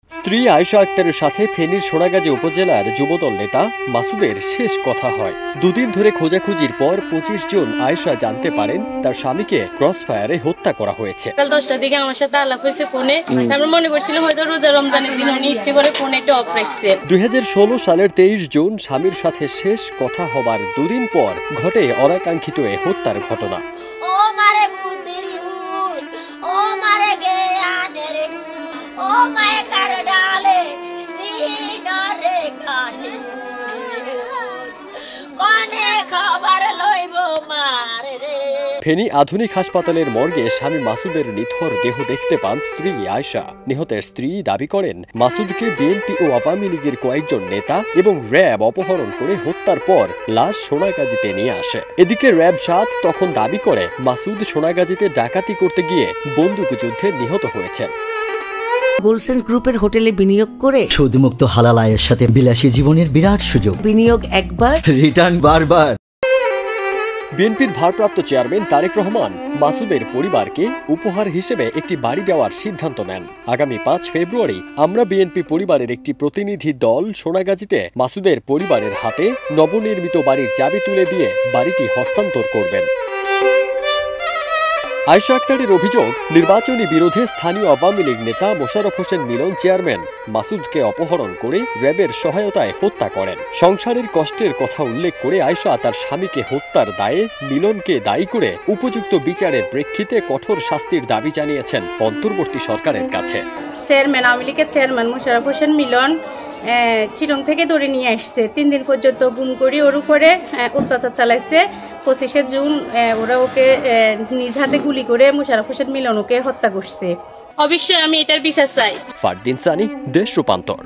স্ত্রী আয়েশা আক্তারের সাথে ফেনীর সোনাগাজী উপজেলার যুবদল নেতা মাসুদের শেষ কথা হয়। দুদিন ধরে খোঁজাখুঁজির পর ২৫ জুন আয়েশা জানতে পারেন তার স্বামীকে ক্রসফায়ারে হত্যা করা হয়েছে। কাল 10টার দিকে আমার সাথে আলাপ হয়েছে ফোনে। আমরা মনে করছিলাম হয়তো রোজা রমজানের দিন উনি ইচ্ছে করে ফোনে একটু অফ রাখছে। ২০১৬ সালের ২৩ জুন স্বামীর সাথে শেষ কথা হবার দুদিন পর ঘটে অনাকাঙ্ক্ষিত এ হত্যার ঘটনা। ফেনী আধুনিক হাসপাতালের মর্গে স্বামী মাসুদের নিথর দেহ দেখতে পান স্ত্রী আয়েশা। নিহতের স্ত্রী দাবি করেন মাসুদকে বিএনপি ও আওয়ামী লীগের কয়েকজন নেতা এবং র্যাব অপহরণ করে হত্যার পর লাশ সোনাগাজীতে নিয়ে আসে। এদিকে র্যাব ৭ তখন দাবি করে মাসুদ সোনাগাজীতে ডাকাতি করতে গিয়ে বন্দুকযুদ্ধে নিহত হয়েছেন। গোলসেন্স গ্রুপের হোটেলে বিনিয়োগ করে সুদমুক্ত হালাল আয়ের সাথে বিলাসী জীবনের বিরাট সুযোগ। বিনিয়োগ একবার, রিটার্ন বারবার। বিএনপির ভারপ্রাপ্ত চেয়ারম্যান তারেক রহমান মাসুদের পরিবারকে উপহার হিসেবে একটি বাড়ি দেওয়ার সিদ্ধান্ত নেন। আগামী ৫ ফেব্রুয়ারি আমরা বিএনপি পরিবারের একটি প্রতিনিধি দল সোনাগাজীতে মাসুদের পরিবারের হাতে নবনির্মিত বাড়ির চাবি তুলে দিয়ে বাড়িটি হস্তান্তর করবেন। আয়েশা আক্তারের অভিযোগ, নির্বাচনী বিরোধে স্থানীয় আওয়ামী লীগ নেতা মোশাররফ হোসেন মিলন চেয়ারম্যান মাসুদকে অপহরণ করে র্যাবের সহায়তায় হত্যা করেন। সংসারের কষ্টের কথা উল্লেখ করে আয়েশা তার স্বামীকে হত্যার দায়ে মিলনকে দায়ী করে উপযুক্ত বিচারের প্রেক্ষিতে কঠোর শাস্তির দাবি জানিয়েছেন অন্তর্বর্তী সরকারের কাছে। চেয়ারম্যান আওয়ামী লীগের চেয়ারম্যান মোশাররফ হোসেন মিলন চিরং থেকে ধরে নিয়ে আসছে। ৩ দিন পর্যন্ত গুম করে ওর উপরে অত্যাচার চালাইছে। ২৫শে জুন ওরা ওকে নিজ হাতে গুলি করে মোশাররফ হোসেন মিলন ওকে হত্যা করছে। অবশ্যই আমি এটার বিচার চাই। ফারদিন সানি, দেশ রূপান্তর।